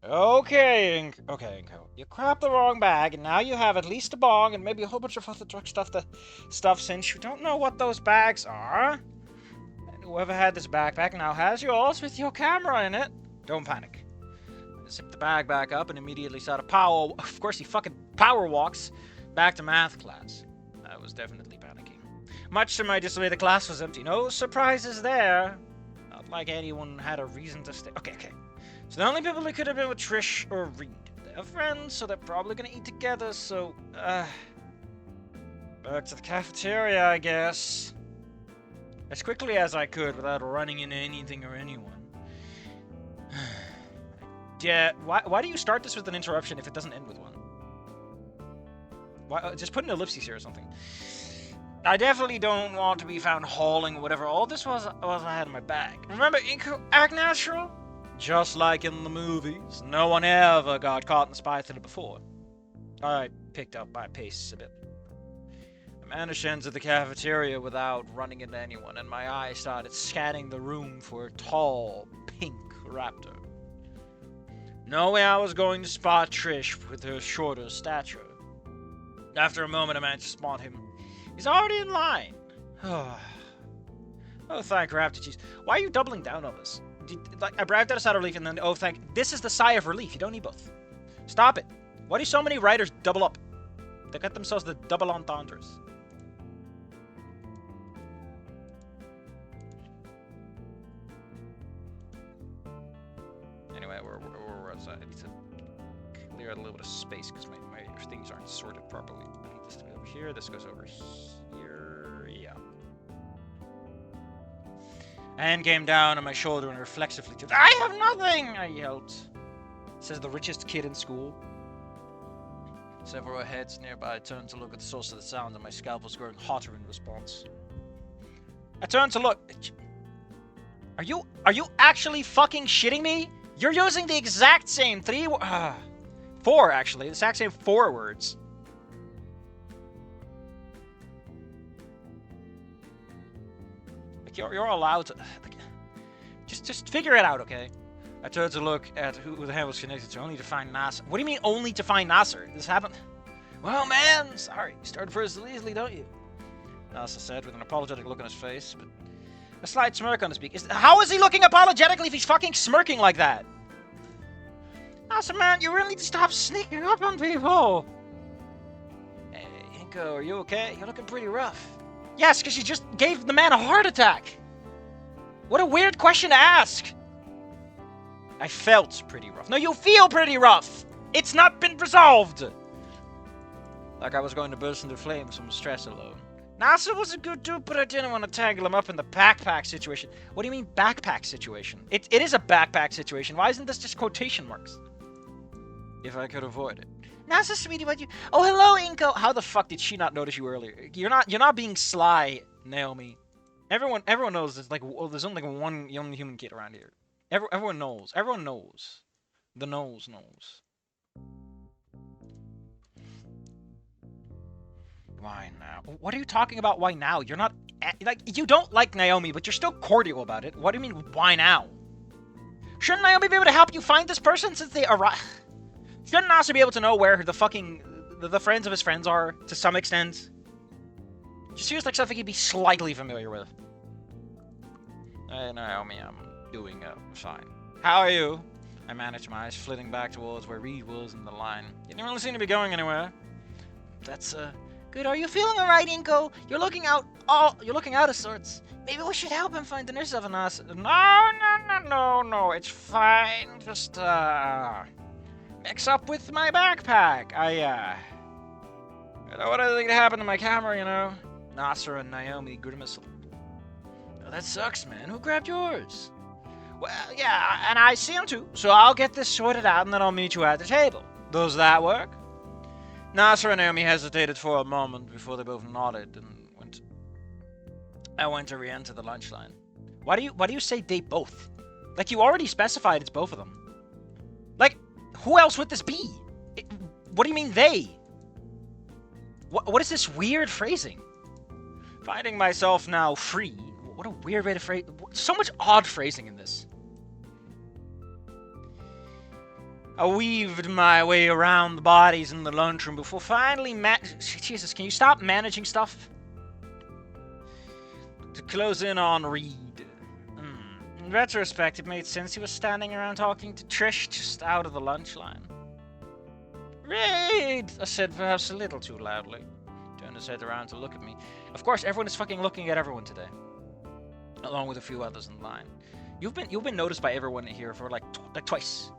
Okay, Inco. You grabbed the wrong bag, and now you have at least a bong and maybe a whole bunch of other drug stuff since you don't know what those bags are. And whoever had this backpack now has yours with your camera in it. Don't panic. Zip the bag back up and immediately start a power... Of course, he fucking power walks back to math class. I was definitely panicking. Much to my dismay, the class was empty. No surprises there. Not like anyone had a reason to stay. Okay. So the only people who could have been with Trish or Reed. They're friends, so they're probably gonna eat together, so, back to the cafeteria, I guess. As quickly as I could without running into anything or anyone. Yeah, why do you start this with an interruption if it doesn't end with one? Why, just put an ellipses here or something. I definitely don't want to be found hauling whatever all this was I had in my bag. Remember Inco act natural? Just like in the movies. No one ever got caught in the spy thriller before. I picked up my pace a bit. I managed to enter the cafeteria without running into anyone, and my eyes started scanning the room for a tall, pink raptor. No way I was going to spot Trish with her shorter stature. After a moment, I managed to spot him. He's already in line. Oh, thank Raptor Cheese. Why are you doubling down on this? Like, I bribed out a sigh of relief and then, oh, thank... This is the sigh of relief. You don't need both. Stop it. Why do so many writers double up? They got themselves the double entendres. Anyway, we're outside. I need to clear out a little bit of space because my things aren't sorted properly. I need this to go over here. This goes over here. Yeah. Hand came down on my shoulder and reflexively took. I have nothing! I yelled. Says the richest kid in school. Several heads nearby turned to look at the source of the sound, and my scalp was growing hotter in response. I turned to look. Are you actually fucking shitting me? You're using the exact same four actually, the exact same 4 words. Like you're allowed to. Like, just figure it out, okay? I turned to look at who the hell was connected to, only to find Nasser. What do you mean, only to find Nasser? This happened. Well, man, sorry. You started first easily, don't you? Nasser said with an apologetic look on his face, but a slight smirk on his beak. How is he looking apologetically if he's fucking smirking like that? Nasser, man, you really need to stop sneaking up on people. Hey, Inco, are you okay? You're looking pretty rough. Yes, because you just gave the man a heart attack. What a weird question to ask. I felt pretty rough. No, you feel pretty rough. It's not been resolved. Like I was going to burst into flames from stress alone. Nasser was a good dude, but I didn't want to tangle him up in the backpack situation. What do you mean backpack situation? It is a backpack situation. Why isn't this just quotation marks? If I could avoid it. Nasser, sweetie, what you... Oh, hello, Inco. How the fuck did she not notice you earlier? You're not being sly, Naomi. Everyone knows there's like, well, there's only like one young human kid around here. Everyone knows. Everyone knows. The nose knows. Why now? What are you talking about? Why now? You're not... Like, you don't like Naomi, but you're still cordial about it. What do you mean, why now? Shouldn't Naomi be able to help you find this person since they arrived? Shouldn't Nasser be able to know where the fucking... the friends of his friends are, to some extent? Just seems like something he'd be slightly familiar with. Hey, Naomi, I'm doing fine. How are you? I managed my eyes flitting back towards where Reed was in the line. You didn't really seem to be going anywhere. That's, good. Are you feeling alright, Inco? You're looking out of sorts. Maybe we should help him find the nurse of us. No, it's fine. Just, mix up with my backpack. I don't want anything to happen to my camera, you know? Nasser and Naomi grimaced. Oh, that sucks, man. Who grabbed yours? Well, yeah, and I see him too, so I'll get this sorted out and then I'll meet you at the table. Does that work? Nasser and Naomi hesitated for a moment before they both nodded and went. I went to re-enter the lunch line. Why do you say they both? Like, you already specified it's both of them. Like, who else would this be? What do you mean they? What is this weird phrasing? Finding myself now free. What a weird way to phrase. So much odd phrasing in this. I weaved my way around the bodies in the lunchroom before finally Jesus, can you stop managing stuff? To close in on Reed. In retrospect, it made sense he was standing around talking to Trish just out of the lunch line. Reed! I said perhaps a little too loudly. Turned his head around to look at me. Of course, everyone is fucking looking at everyone today. Along with a few others in line. You've been noticed by everyone here for like twice.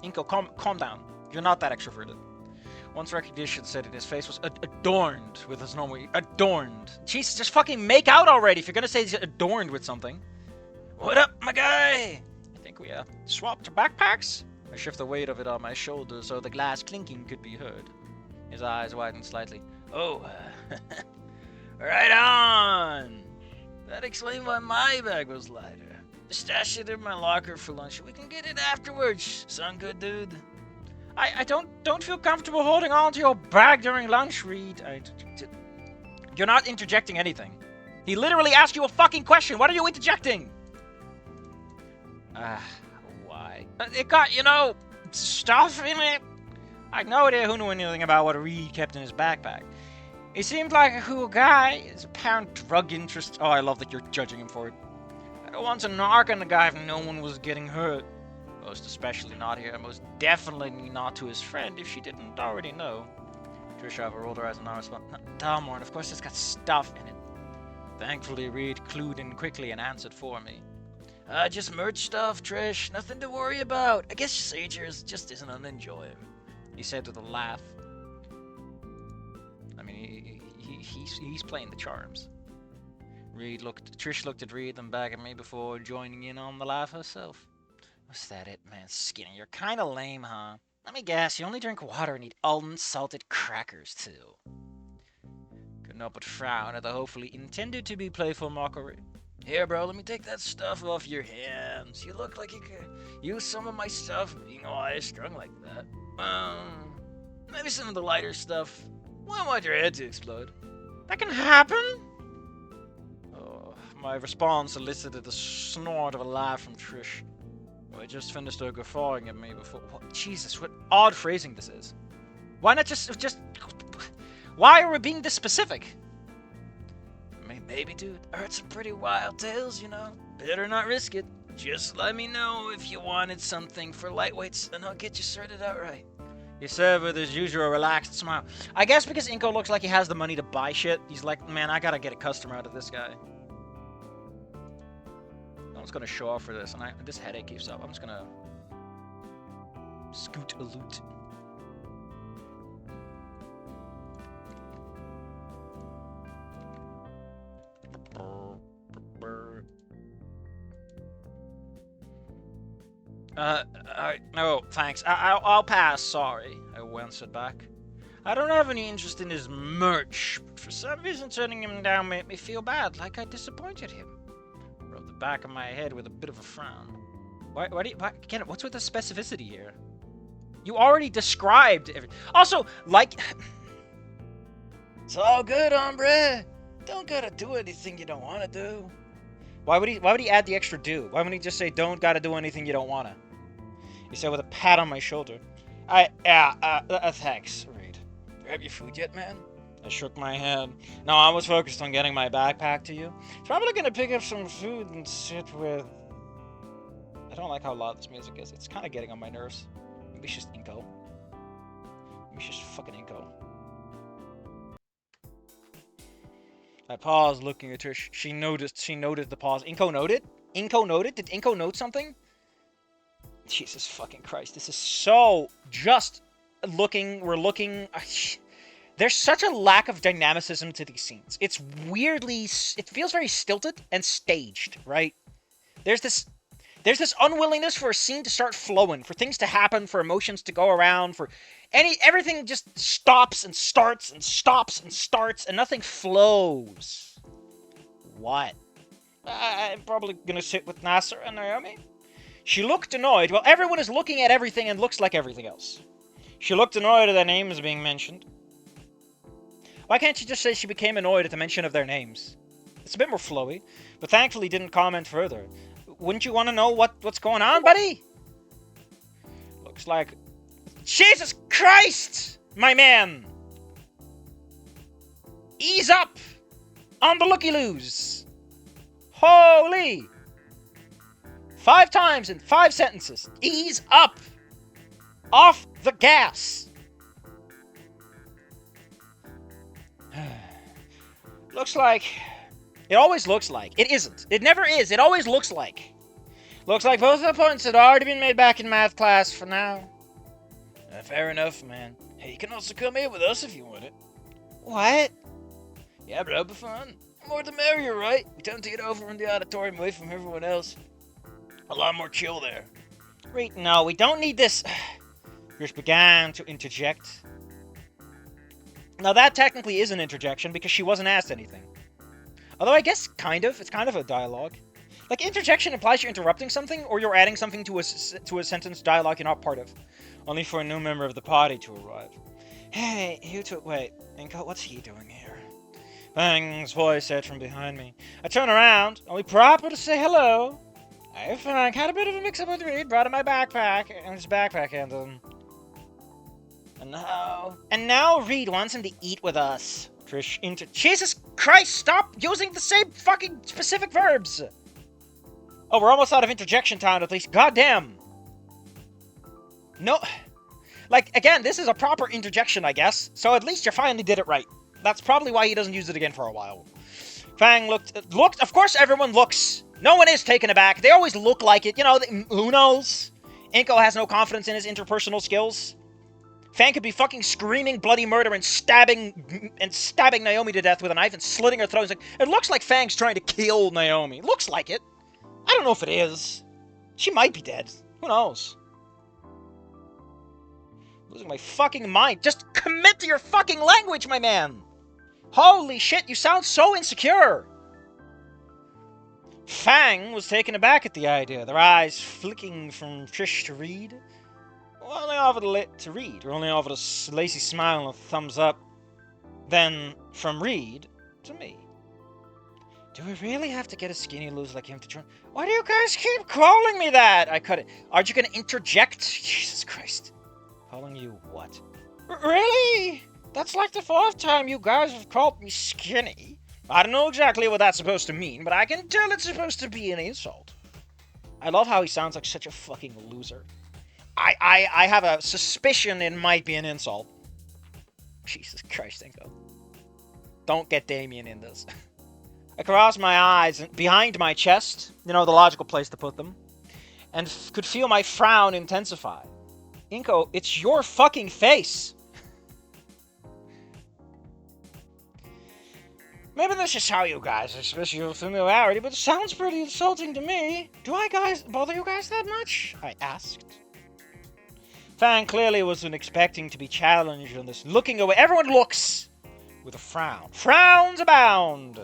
Inco, calm down. You're not that extroverted. Once recognition set in, his face was adorned with his normal... Adorned. Jesus, just fucking make out already if you're gonna say he's adorned with something. What up, my guy? I think we swapped backpacks? I shift the weight of it on my shoulders so the glass clinking could be heard. His eyes widened slightly. Oh, right on. That explained why my bag was lighter. Stash it in my locker for lunch. We can get it afterwards. Sound good, dude? I don't feel comfortable holding on to your bag during lunch, Reed. You're not interjecting anything. He literally asked you a fucking question. What are you interjecting? Why? It got, stuff in it. I had no idea who knew anything about what Reed kept in his backpack. He seemed like a cool guy. His apparent drug interest... Oh, I love that you're judging him for it. I don't want to narc on the guy if no one was getting hurt. Most especially not here. Most definitely not to his friend if she didn't already know. Trisha rolled her eyes and responded. Dalmorn, of course it's got stuff in it. Thankfully, Reed clued in quickly and answered for me. Just merch stuff, Trish. Nothing to worry about. I guess Sagers just isn't unenjoyable. He said with a laugh. I mean, he's playing the charms. Trish looked at Reed and back at me before joining in on the laugh herself. Was that it, man? Skinny, you're kinda lame, huh? Let me guess, you only drink water and eat unsalted crackers, too. Could not but frown at the hopefully intended to be playful mockery. Here, bro, let me take that stuff off your hands. You look like you could use some of my stuff being all high-strung like that. Maybe some of the lighter stuff. Why want your head to explode? That can happen? Oh, my response elicited a snort of a laugh from Trish. I just finished her guffawing at me before... What? Jesus, what odd phrasing this is. Why not just... Why are we being this specific? Maybe, dude. I heard some pretty wild tales, Better not risk it. Just let me know if you wanted something for lightweights, and I'll get you sorted out right. He said with his usual relaxed smile. I guess because Inco looks like he has the money to buy shit, he's like, man, I gotta get a customer out of this guy. I'm just gonna show off for this, and this headache keeps up. I'm just gonna scoot a loot. No, thanks. I'll pass, sorry. I answered back. I don't have any interest in his merch, but for some reason turning him down made me feel bad, like I disappointed him. Rubbed the back of my head with a bit of a frown. Again, what's with the specificity here? You already described everything. Also, like... It's all good, hombre. Don't gotta do anything you don't want to do. Why would he add the extra do? Why wouldn't he just say, don't gotta do anything you don't wanna? He said with a pat on my shoulder. Thanks, Reed. Grab your food yet, man? I shook my head. No, I was focused on getting my backpack to you. Probably gonna pick up some food and sit with... I don't like how loud this music is. It's kind of getting on my nerves. Maybe it's just Inco. Maybe it's just fucking Inco. I paused, looking at her. She noted the pause. Inco noted? Inco noted? Did Inco note something? Jesus fucking Christ. This is so just looking. We're looking. There's such a lack of dynamicism to these scenes. It's weirdly. It feels very stilted and staged, right? There's this unwillingness for a scene to start flowing, for things to happen, for emotions to go around, for everything just stops and starts and stops and starts, and nothing flows. What? I'm probably gonna sit with Nasser and Naomi. She looked annoyed. Well, everyone is looking at everything and looks like everything else. She looked annoyed at their names being mentioned. Why can't she just say she became annoyed at the mention of their names? It's a bit more flowy, but thankfully didn't comment further. Wouldn't you want to know what's going on, buddy? Looks like Jesus Christ, my man! Ease up on the looky-loos. Holy! 5 times in 5 sentences. Ease up. Off the gas. Looks like... It always looks like. It isn't. It never is. It always looks like. Looks like both of the points had already been made back in math class for now. Fair enough, man. Hey, you can also come here with us if you want it. What? Yeah, but it'll be fun. More the merrier, right? We tend to get over in the auditorium away from everyone else. A lot more chill there. Wait, no, we don't need this. Grish began to interject. Now that technically is an interjection because she wasn't asked anything. Although I guess kind of. It's kind of a dialogue. Like, interjection implies you're interrupting something or you're adding something to a sentence dialogue you're not part of. Only for a new member of the party to arrive. Hey, you two, wait. Inco, what's he doing here? Fang's voice said from behind me. I turn around, only proper to say hello. Hey, Fang, had a bit of a mix-up with Reed, brought in my backpack, and his backpack ended. And now Reed wants him to eat with us. Trish Jesus Christ, stop using the same fucking specific verbs! Oh, we're almost out of interjection time, at least. Goddamn! No. Like, again, this is a proper interjection, I guess. So at least you finally did it right. That's probably why he doesn't use it again for a while. Fang looked, of course everyone looks. No one is taken aback. They always look like it. You know, who knows? Inco has no confidence in his interpersonal skills. Fang could be fucking screaming bloody murder and stabbing Naomi to death with a knife and slitting her throat. It looks like Fang's trying to kill Naomi. Looks like it. I don't know if it is. She might be dead. Who knows? Losing my fucking mind. Just commit to your fucking language, my man! Holy shit, you sound so insecure! Fang was taken aback at the idea, their eyes flicking from Trish to Reed. Only offered to Reed, or only offered a lazy smile and a thumbs up. Then, from Reed to me. Do we really have to get a skinny loser like him to join? Why do you guys keep calling me that? I cut it. Aren't you gonna interject? Jesus Christ. Calling you what? Really? That's like the 4th time you guys have called me skinny. I don't know exactly what that's supposed to mean, but I can tell it's supposed to be an insult. I love how he sounds like such a fucking loser. I have a suspicion it might be an insult. Jesus Christ, Inco. Don't get Damien in this. I crossed my eyes behind my chest, you know, the logical place to put them, and could feel my frown intensify. Inco, it's your fucking face! Maybe that's just how you guys express your familiarity, but it sounds pretty insulting to me. Do I bother you guys that much? I asked. Fang clearly wasn't expecting to be challenged on this. Looking away, everyone looks with a frown. Frowns abound!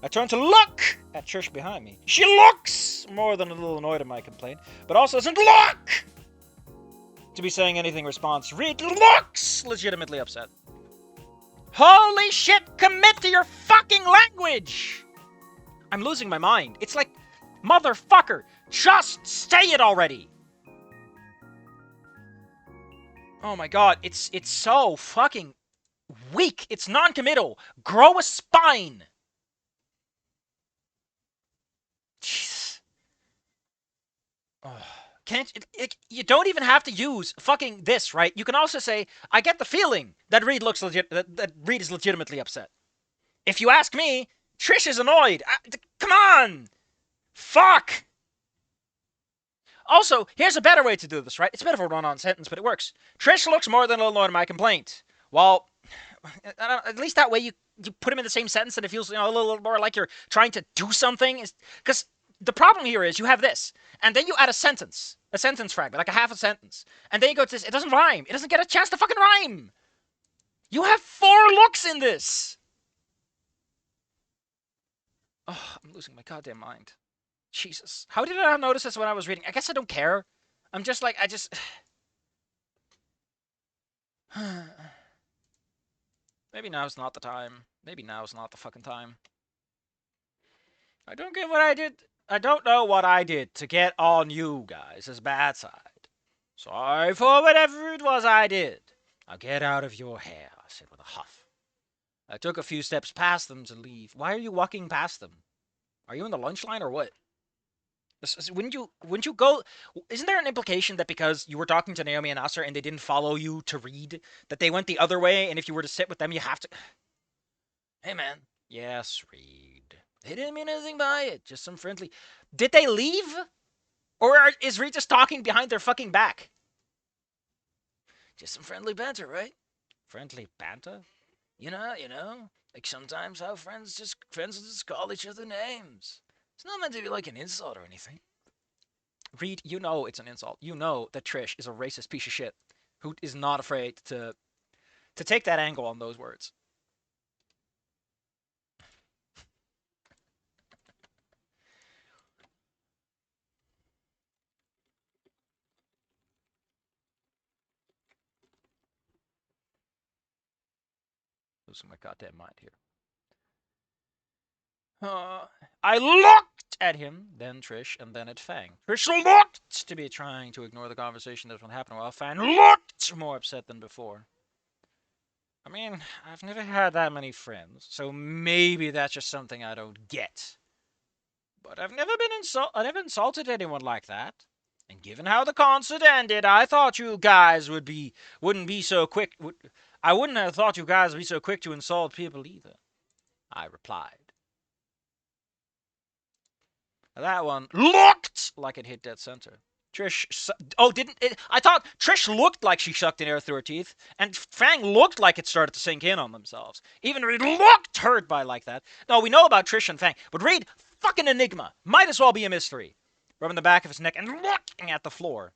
I turned to look at Trish behind me. She looks more than a little annoyed at my complaint, but also doesn't look to be saying anything in response. Reed looks legitimately upset. Holy shit, commit to your fucking language! I'm losing my mind. It's like, motherfucker, just say it already! Oh my god, it's so fucking weak. It's non-committal. Grow a spine! Jesus. Oh. You don't even have to use fucking this, right? You can also say, I get the feeling that Reed that Reed is legitimately upset. If you ask me, Trish is annoyed. Come on! Fuck! Also, here's a better way to do this, right? It's a bit of a run-on sentence, but it works. Trish looks more than a little annoyed at my complaint. Well, at least that way you put him in the same sentence and it feels, you know, a little more like you're trying to do something. Because the problem here is you have this, and then you add a sentence fragment, like a half a sentence, and then you go to this. It doesn't rhyme. It doesn't get a chance to fucking rhyme. You have 4 looks in this. Oh, I'm losing my goddamn mind. Jesus. How did I not notice this when I was reading? I guess I don't care. I'm just like, Maybe now's not the time. Maybe now's not the fucking time. I don't know what I did to get on you guys' bad side. Sorry for whatever it was I did. Now get out of your hair, I said with a huff. I took a few steps past them to leave. Why are you walking past them? Are you in the lunch line or what? Wouldn't you go? Isn't there an implication that because you were talking to Naomi and Nasser and they didn't follow you to read, that they went the other way, and if you were to sit with them, you have to. Hey man. Yes, Reed. They didn't mean anything by it. Just some friendly. Did they leave? Or is Reed just talking behind their fucking back? Just some friendly banter, right? Friendly banter? Like sometimes how friends just call each other names. It's not meant to be like an insult or anything. Reed, you know it's an insult. You know that Trish is a racist piece of shit who is not afraid to take that angle on those words. Losing my goddamn mind here. I looked at him, then Trish, and then at Fang. Trish looked to be trying to ignore the conversation that was happening, while Fang looked more upset than before. I mean, I've never had that many friends, so maybe that's just something I don't get. But I never insulted anyone like that. And given how the concert ended, I thought you guys wouldn't be so quick. I wouldn't have thought you guys would be so quick to insult people either. I replied. That one looked like it hit dead center. Trish, didn't it? I thought Trish looked like she sucked in air through her teeth, and Fang looked like it started to sink in on themselves. Even Reed looked hurt by like that. No, we know about Trish and Fang, but Reed, fucking enigma, might as well be a mystery. Rubbing the back of his neck and looking at the floor.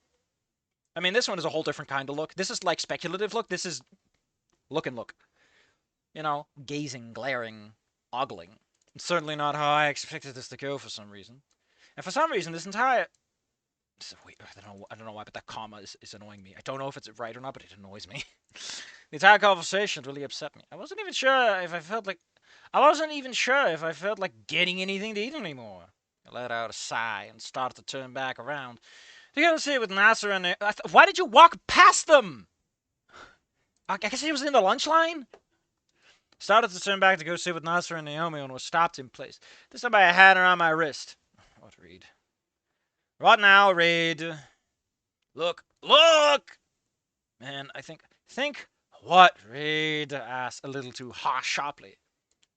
I mean, this one is a whole different kind of look. This is like speculative look. This is look and look. Gazing, glaring, ogling. It's certainly not how I expected this to go for some reason. And for some reason, this entire I don't know why, but that comma is annoying me. I don't know if it's right or not, but it annoys me. The entire conversation really upset me. I wasn't even sure if I felt like getting anything to eat anymore. I let out a sigh and started to turn back around to go sit with Nasser and. Why did you walk past them? I guess he was in the lunch line. Started to turn back to go sit with Nasser and Naomi and was stopped in place. This time by a hand around my wrist. What, Reed? What now, Reed? Look! Man, I think what? Reed asked a little too sharply.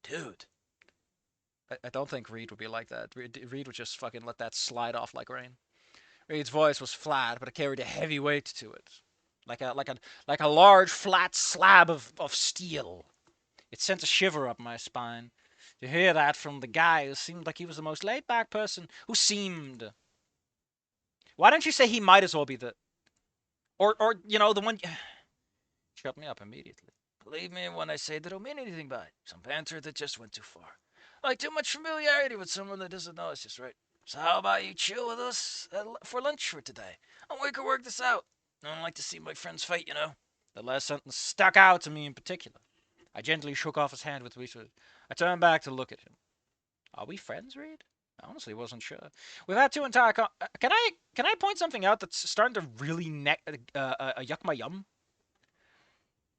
Dude. I don't think Reed would be like that. Reed would just fucking let that slide off like rain. Reed's voice was flat, but it carried a heavy weight to it. Like a large flat slab of steel. It sent a shiver up my spine. To hear that from the guy who seemed like he was the most laid back person who seemed. Why don't you say he might as well be the the one. Shut me up immediately. Believe me when I say that I don't mean anything by it. Some banter that just went too far. Like too much familiarity with someone that doesn't know us just right. So how about you chill with us for lunch for today? And we can work this out. I don't like to see my friends fight. The last sentence stuck out to me in particular. I gently shook off his hand with research. I turned back to look at him. Are we friends, Reed? I honestly wasn't sure. We've had two entire. Can I point something out that's starting to really yuck my yum?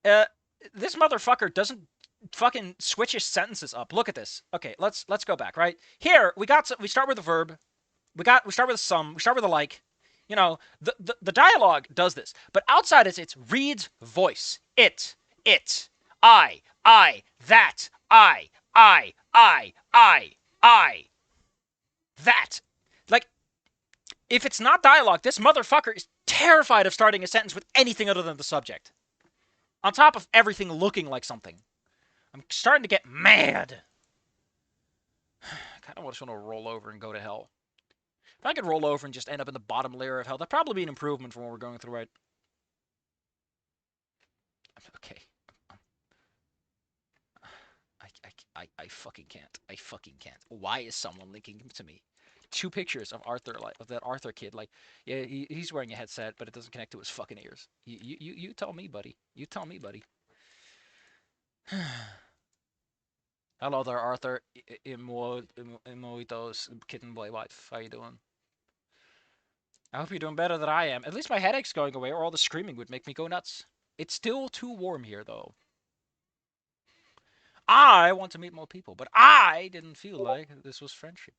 Uh, this motherfucker doesn't fucking switch his sentences up. Look at this. Okay, let's go back. Right here, we start with a verb. We start with a some. We start with a like. The dialogue does this, but outside it's Reed's voice. It, that, I, that. Like, if it's not dialogue, this motherfucker is terrified of starting a sentence with anything other than the subject. On top of everything looking like something. I'm starting to get mad. I kind of just want to roll over and go to hell. If I could roll over and just end up in the bottom layer of hell, that'd probably be an improvement from what we're going through right. Okay. I fucking can't. I fucking can't. Why is someone linking to me two pictures of Arthur, like of that Arthur kid? Like, yeah, he's wearing a headset, but it doesn't connect to his fucking ears. You tell me, buddy. You tell me, buddy. Hello there, Arthur. Imoitos, kitten boy wife. How you doing? I hope you're doing better than I am. At least my headache's going away, or all the screaming would make me go nuts. It's still too warm here, though. I want to meet more people, but I didn't feel like this was friendship.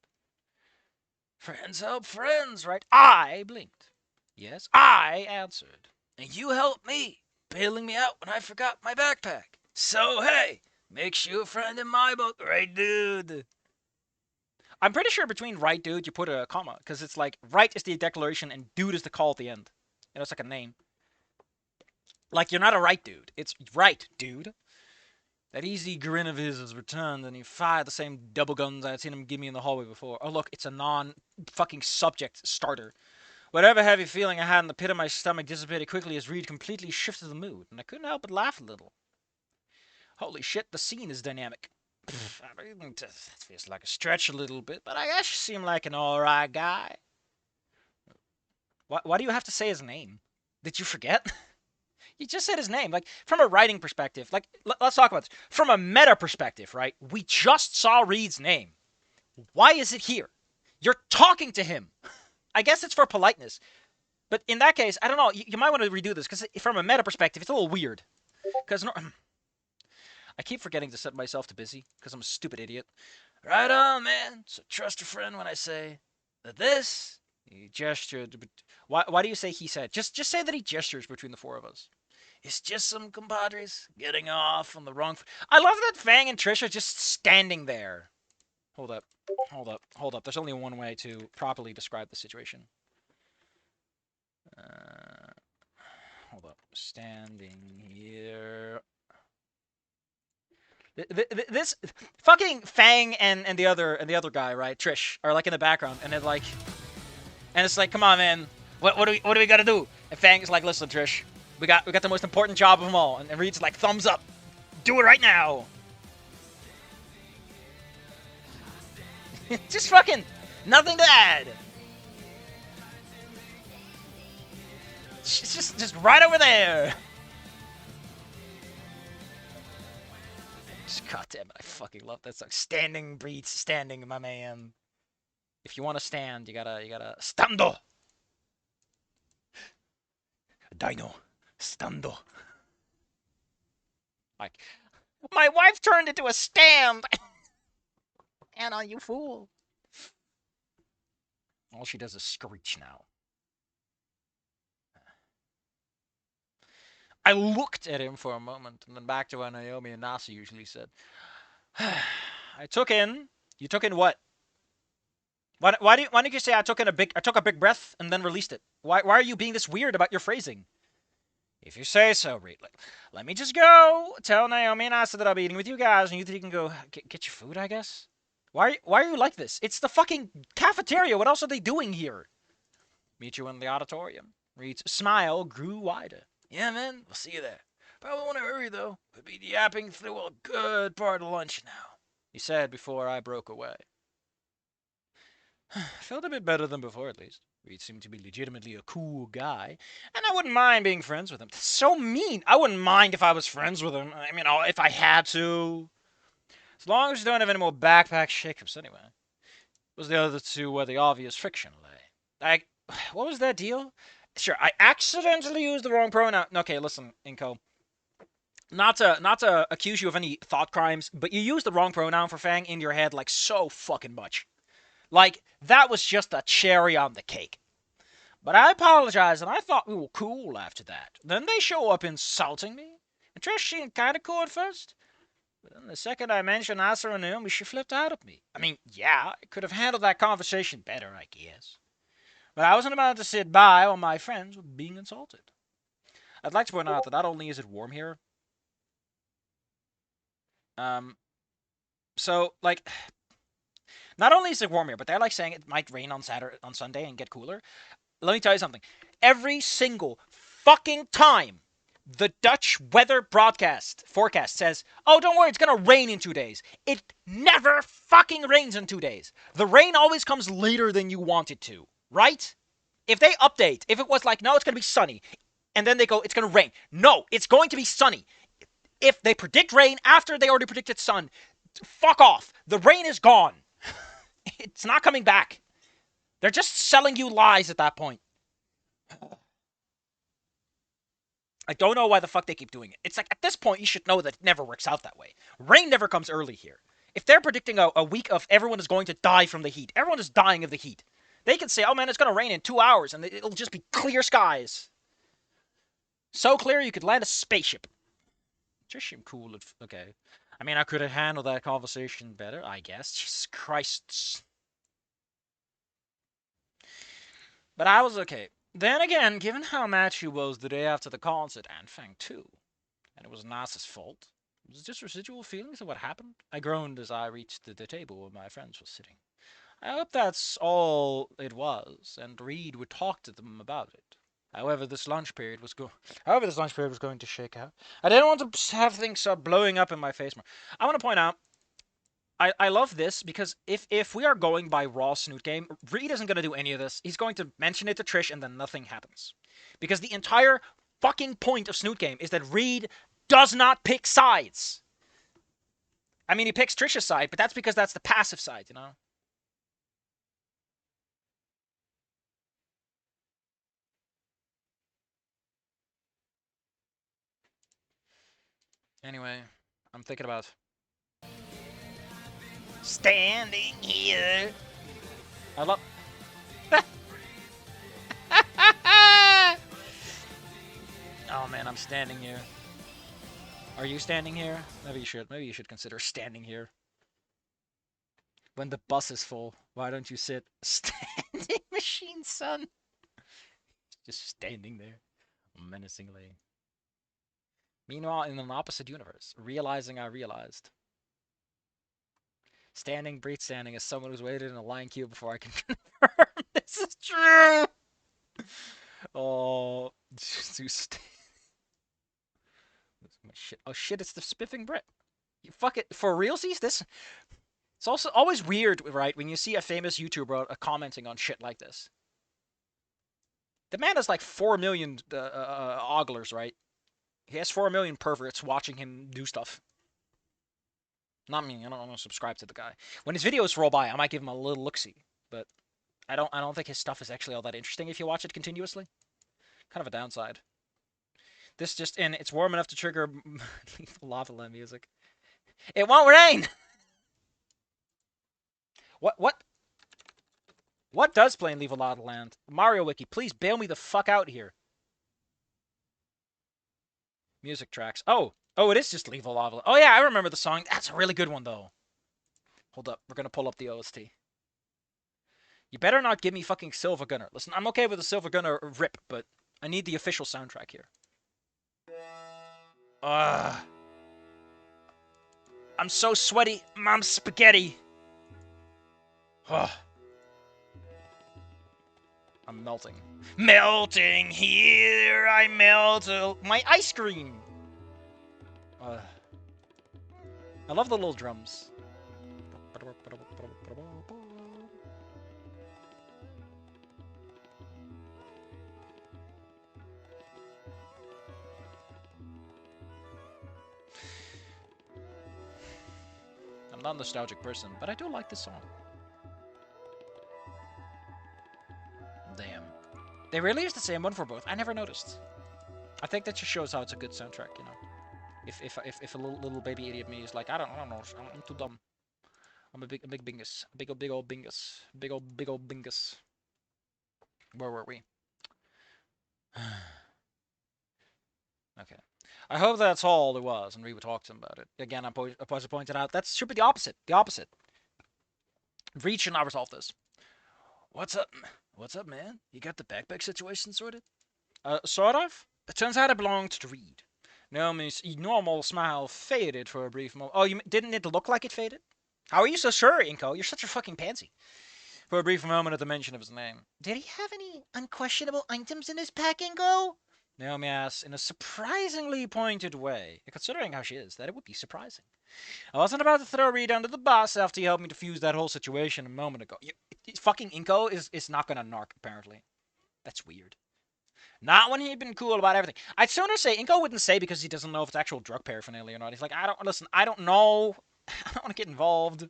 Friends help friends, right? I blinked. Yes, I answered. And you helped me, bailing me out when I forgot my backpack. So, hey, makes you a friend in my book, right, dude? I'm pretty sure between right, dude, you put a comma, because it's like, right is the declaration and dude is the call at the end. You know, it's like a name. Like, you're not a right dude. It's right, dude. That easy grin of his has returned, and he fired the same double guns I had seen him give me in the hallway before. Oh, look, it's a non-fucking subject starter. Whatever heavy feeling I had in the pit of my stomach dissipated quickly as Reed completely shifted the mood, and I couldn't help but laugh a little. Holy shit, the scene is dynamic. I mean, that feels like a stretch a little bit, but I guess you seem like an alright guy. Why do you have to say his name? Did you forget? You just said his name. Like, from a writing perspective, like, let's talk about this. From a meta perspective, right? We just saw Reed's name. Why is it here? You're talking to him. I guess it's for politeness. But in that case, I don't know. You might want to redo this, because from a meta perspective, it's a little weird. Because I keep forgetting to set myself to busy, because I'm a stupid idiot. Right on, man. So trust a friend when I say that this... He gestured. Why do you say he said? Just say that he gestures between the four of us. It's just some compadres getting off on the wrong... I love that Fang and Trish are just standing there. Hold up. There's only one way to properly describe the situation. Hold up. Standing here. This fucking Fang and the other guy, right? Trish, are like in the background, and it's like, come on, man. What do we gotta do? And Fang's like, listen, Trish, we got the most important job of them all. And Reed's like, thumbs up. Do it right now. Just fucking nothing to add. It's just right over there. God damn it, I fucking love that song. Standing breeds standing, my man. If you want to stand, you gotta stando. Dino, stando. Like, my wife turned into a stand. Anna, you fool. All she does is screech now. I looked at him for a moment, and then back to what Naomi and Nasa usually said. You took in what? Why did you say I took a big breath and then released it? Why are you being this weird about your phrasing? If you say so, Reed. Let me just go tell Naomi and Nasa that I'll be eating with you guys, and you three can go get your food, I guess. Why are you like this? It's the fucking cafeteria. What else are they doing here? Meet you in the auditorium. Reed's smile grew wider. Yeah, man, we'll see you there. Probably want to hurry, though. We'll be yapping through a good part of lunch now, he said before I broke away. Felt a bit better than before, at least. Reed seemed to be legitimately a cool guy, and I wouldn't mind being friends with him. That's so mean. I wouldn't mind if I was friends with him. I mean, if I had to. As long as you don't have any more backpack shakeups, anyway. It was the other two where the obvious friction lay. What was that deal? Sure, I accidentally used the wrong pronoun. Okay, listen, Inco. Not to accuse you of any thought crimes, but you used the wrong pronoun for Fang in your head like so fucking much. Like, that was just a cherry on the cake. But I apologize, and I thought we were cool after that. Then they show up insulting me. And Trish seemed kind of cool at first. But then the second I mentioned Asa and Naomi, she flipped out at me. I mean, yeah, I could have handled that conversation better, I guess. But I wasn't about to sit by while my friends were being insulted. I'd like to point out that not only is it warm here, so, like, not only is it warm here, but they're, like, saying it might rain on Sunday and get cooler. Let me tell you something. Every single fucking time the Dutch weather forecast says, oh, don't worry, it's gonna rain in 2 days. It never fucking rains in 2 days. The rain always comes later than you want it to. Right? If they update, if it was like, no, it's going to be sunny, and then they go, it's going to rain. No, it's going to be sunny. If they predict rain after they already predicted sun, fuck off. The rain is gone. It's not coming back. They're just selling you lies at that point. I don't know why the fuck they keep doing it. It's like, at this point, you should know that it never works out that way. Rain never comes early here. If they're predicting a week of everyone is going to die from the heat, everyone is dying of the heat, they can say, oh man, it's going to rain in 2 hours, and it'll just be clear skies. So clear you could land a spaceship. Just seem cool. Okay. I mean, I could have handled that conversation better, I guess. Jesus Christ. But I was okay. Then again, given how mad she was the day after the concert, and Fang too, and it was Nas's fault, was it just residual feelings of what happened? I groaned as I reached the table where my friends were sitting. I hope that's all it was, and Reed would talk to them about it. However, this lunch period was going to shake out. I didn't want to have things start blowing up in my face more. I want to point out, I love this because if we are going by raw Snoot game, Reed isn't going to do any of this. He's going to mention it to Trish and then nothing happens. Because the entire fucking point of Snoot game is that Reed does not pick sides. I mean, he picks Trish's side, but that's because that's the passive side, you know? Anyway, I'm thinking about standing here. I love... Oh man, I'm standing here. Are you standing here? Maybe you should. Maybe you should consider standing here. When the bus is full, why don't you sit? Standing machine, son. Just standing there, menacingly. Meanwhile, in an opposite universe, realizing I realized. Standing, breathe standing as someone who's waited in a line queue before I can confirm this is true. Oh, shit. Oh shit, it's the spiffing Brit. You fuck it. For realsies, this... It's also always weird, right, when you see a famous YouTuber commenting on shit like this. The man has like 4 million oglers, right? He has 4 million perverts watching him do stuff. Not me. I don't want to subscribe to the guy. When his videos roll by, I might give him a little look-see, but I don't think his stuff is actually all that interesting if you watch it continuously. Kind of a downside. This just in, it's warm enough to trigger lava land music. It won't rain. What does playing Leave a Lava Land? Mario Wiki, please bail me the fuck out here. Music tracks. Oh, it is just Leave a Lava. Oh yeah, I remember the song. That's a really good one though. Hold up, we're gonna pull up the OST. You better not give me fucking Silver Gunner. Listen, I'm okay with the Silver Gunner rip, but I need the official soundtrack here. I'm so sweaty. Mom's spaghetti. I'm melting. Melting here, I melt my ice cream. I love the little drums. I'm not a nostalgic person, but I do like this song. Damn. They really use the same one for both. I never noticed. I think that just shows how it's a good soundtrack, you know. If a little baby idiot me is like, I don't know, I'm too dumb. I'm a big bingus. Big old bingus. Big old bingus. Where were we? Okay. I hope that's all there was, and we would talk to him about it. Again, I pointed out, that should be the opposite. The opposite. Reed should not resolve this. What's up? What's up, man? You got the backpack situation sorted? Sort of. It turns out I belonged to Reed. Naomi's normal smile faded for a brief moment. Oh, didn't it look like it faded? How are you so sure, Inco? You're such a fucking pansy. For a brief moment at the mention of his name. Did he have any unquestionable items in his pack, Inco? Naomi asked in a surprisingly pointed way. Considering how she is, that it would be surprising. I wasn't about to throw Reed under the bus after he helped me defuse that whole situation a moment ago. Fucking Inco is not gonna narc, apparently. That's weird. Not when he'd been cool about everything. I'd sooner say Inco wouldn't say because he doesn't know if it's actual drug paraphernalia or not. He's like, I don't know. I don't want to get involved.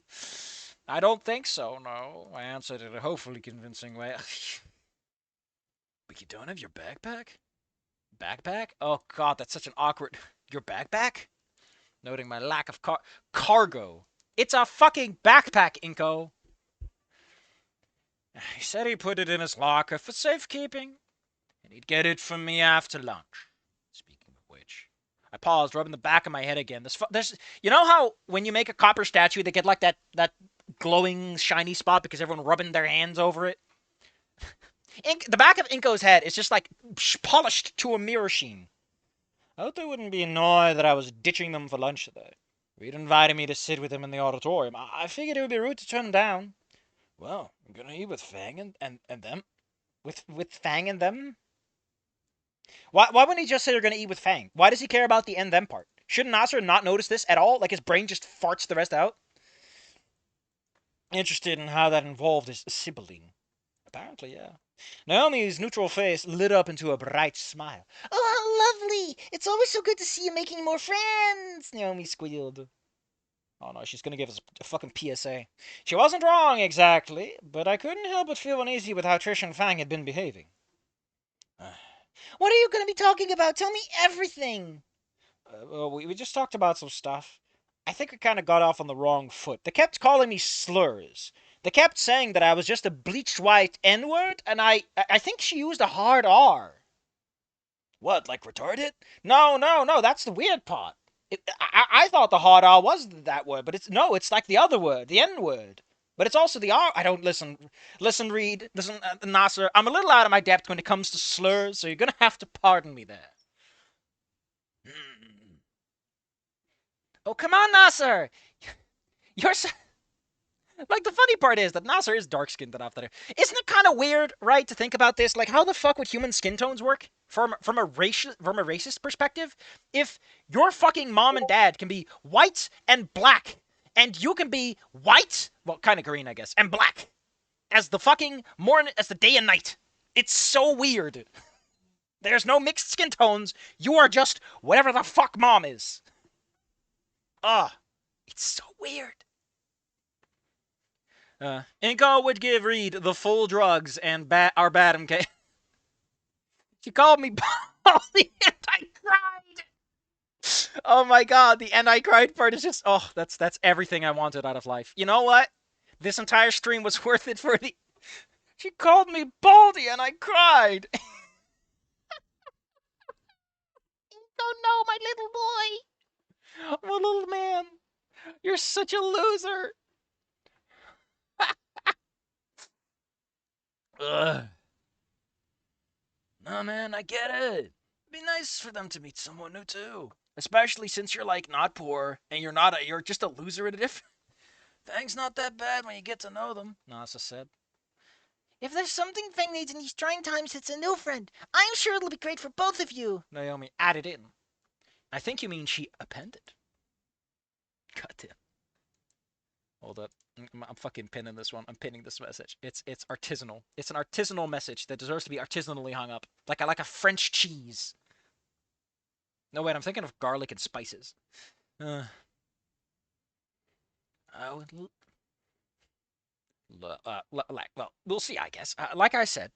I don't think so, no. I answered in a hopefully convincing way. Wait, you don't have your backpack? Backpack? Oh god, that's such an awkward... Your backpack? Noting my lack of cargo. It's a fucking backpack, Inco. He said he put it in his locker for safekeeping, and he'd get it from me after lunch. Speaking of which, I paused, rubbing the back of my head again. This, you know how when you make a copper statue, they get like that glowing shiny spot because everyone rubbing their hands over it. The back of Inco's head is just like polished to a mirror sheen. I hope they wouldn't be annoyed that I was ditching them for lunch today. Reed invited me to sit with him in the auditorium. I figured it would be rude to turn him down. Well, I'm gonna eat with Fang and them. With Fang and them? Why wouldn't he just say they're gonna eat with Fang? Why does he care about the and them part? Shouldn't Nasser not notice this at all? Like his brain just farts the rest out? Interested in how that involved his sibling. Apparently, yeah. Naomi's neutral face lit up into a bright smile. Oh, how lovely! It's always so good to see you making more friends, Naomi squealed. Oh no, she's gonna give us a fucking PSA. She wasn't wrong exactly, but I couldn't help but feel uneasy with how Trish and Fang had been behaving. What are you gonna be talking about? Tell me everything! Well, we just talked about some stuff. I think we kind of got off on the wrong foot. They kept calling me slurs. They kept saying that I was just a bleached white N-word, and I think she used a hard R. What, like retarded? No, that's the weird part. I thought the hard R was that word, but it's like the other word, the N word. But it's also the R. I don't listen, Reed, listen, Nasser. I'm a little out of my depth when it comes to slurs, so you're gonna have to pardon me there. Oh, come on, Nasser! You're so... Like, the funny part is that Nasser is dark-skinned enough that... Isn't it kind of weird, right, to think about this? Like, how the fuck would human skin tones work? From a racist perspective? If your fucking mom and dad can be white and black, and you can be white, well, kind of green, I guess, and black, as the fucking morning, as the day and night. It's so weird. There's no mixed skin tones. You are just whatever the fuck mom is. It's so weird. Inco would give Reed the full drugs and our Badham cake. She called me Baldy and I cried. Oh my god, the and I cried part is just, oh, that's everything I wanted out of life. You know what? This entire stream was worth it for the... She called me Baldy and I cried. Oh no, my little boy. My little man. You're such a loser. Ugh. No, man, I get it. It'd be nice for them to meet someone new, too. Especially since you're, like, not poor, and you're just a loser at a different... Things not that bad when you get to know them, Nasa said. If there's something Fang needs in these trying times, it's a new friend. I'm sure it'll be great for both of you, Naomi added in. I think you mean she appended. Goddamn. Hold up. I'm fucking pinning this one. I'm pinning this message. It's artisanal. It's an artisanal message that deserves to be artisanally hung up. Like a French cheese. No, wait, I'm thinking of garlic and spices. I would... well, we'll see, I guess. Like I said,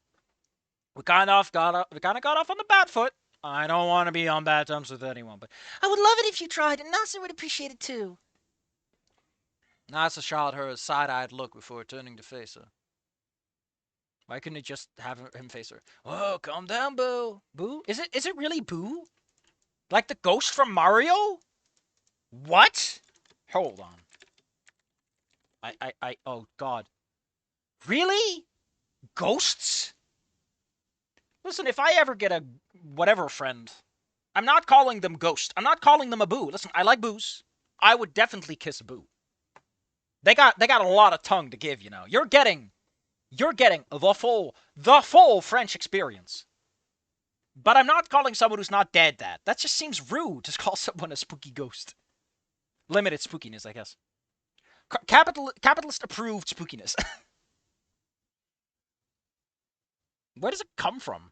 we kind of got off on the bad foot. I don't want to be on bad terms with anyone, but I would love it if you tried, and Nasser would appreciate it too. Nasser shot her a side-eyed look before turning to face her. Why couldn't he just have him face her? Oh, calm down, Boo. Boo? Is it really Boo? Like the ghost from Mario? What? Hold on. Oh god. Really? Ghosts? Listen, if I ever get a whatever friend, I'm not calling them Ghost. I'm not calling them a Boo. Listen, I like Boos. I would definitely kiss a Boo. They got a lot of tongue to give, you know. You're getting the full French experience. But I'm not calling someone who's not dead that. That just seems rude to call someone a spooky ghost. Limited spookiness, I guess. Capitalist approved spookiness. Where does it come from?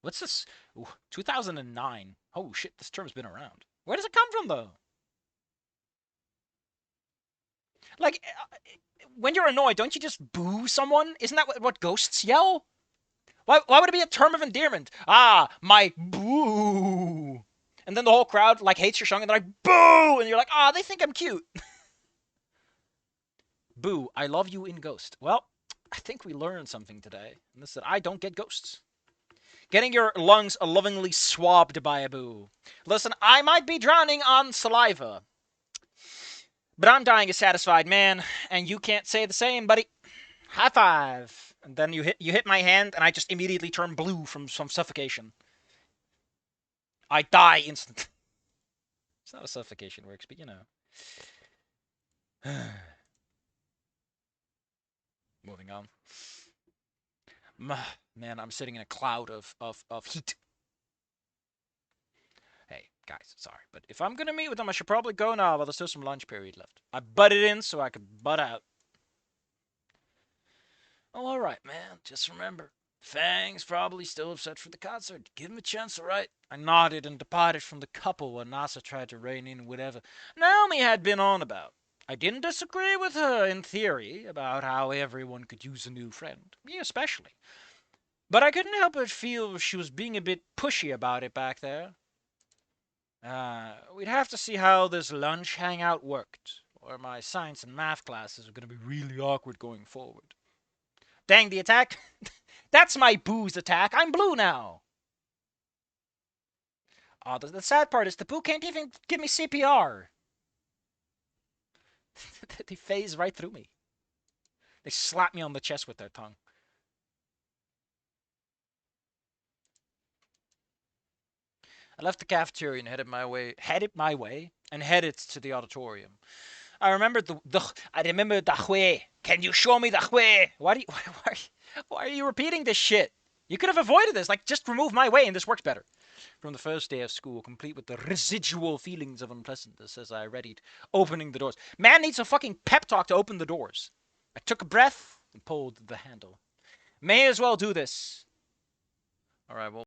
What's this? Ooh, 2009. Oh shit, this term's been around. Where does it come from, though? Like, when you're annoyed, don't you just boo someone? Isn't that what ghosts yell? Why would it be a term of endearment? Ah, my boo. And then the whole crowd like hates your song and they're like, boo! And you're like, ah, they think I'm cute. Boo, I love you in Ghost. Well, I think we learned something today. And this is that I don't get ghosts. Getting your lungs lovingly swabbed by a boo. Listen, I might be drowning on saliva, but I'm dying a satisfied man, and you can't say the same, buddy. High five. And then you hit my hand, and I just immediately turn blue from some suffocation. I die instantly. It's not how suffocation works, but you know. Moving on. Man, I'm sitting in a cloud of heat. Hey, guys, sorry, but if I'm gonna meet with them, I should probably go now while there's still some lunch period left. I butted in so I could butt out. Oh, alright, man. Just remember, Fang's probably still upset for the concert. Give him a chance, alright? I nodded and departed from the couple when Nasa tried to rein in whatever Naomi had been on about. I didn't disagree with her in theory about how everyone could use a new friend, me especially. But I couldn't help but feel she was being a bit pushy about it back there. We'd have to see how this lunch hangout worked, or my science and math classes are going to be really awkward going forward. Dang, the attack. That's my booze attack. I'm blue now. Oh, the sad part is the boo can't even give me CPR. They phase right through me. They slap me on the chest with their tongue. I left the cafeteria and headed my way and headed to the auditorium. I remember the way. Can you show me the way? Why are you repeating this shit? You could have avoided this. Like, just remove my way and this works better. From the first day of school, complete with the residual feelings of unpleasantness as I readied opening the doors. Man needs a fucking pep talk to open the doors. I took a breath and pulled the handle. May as well do this. Alright, well.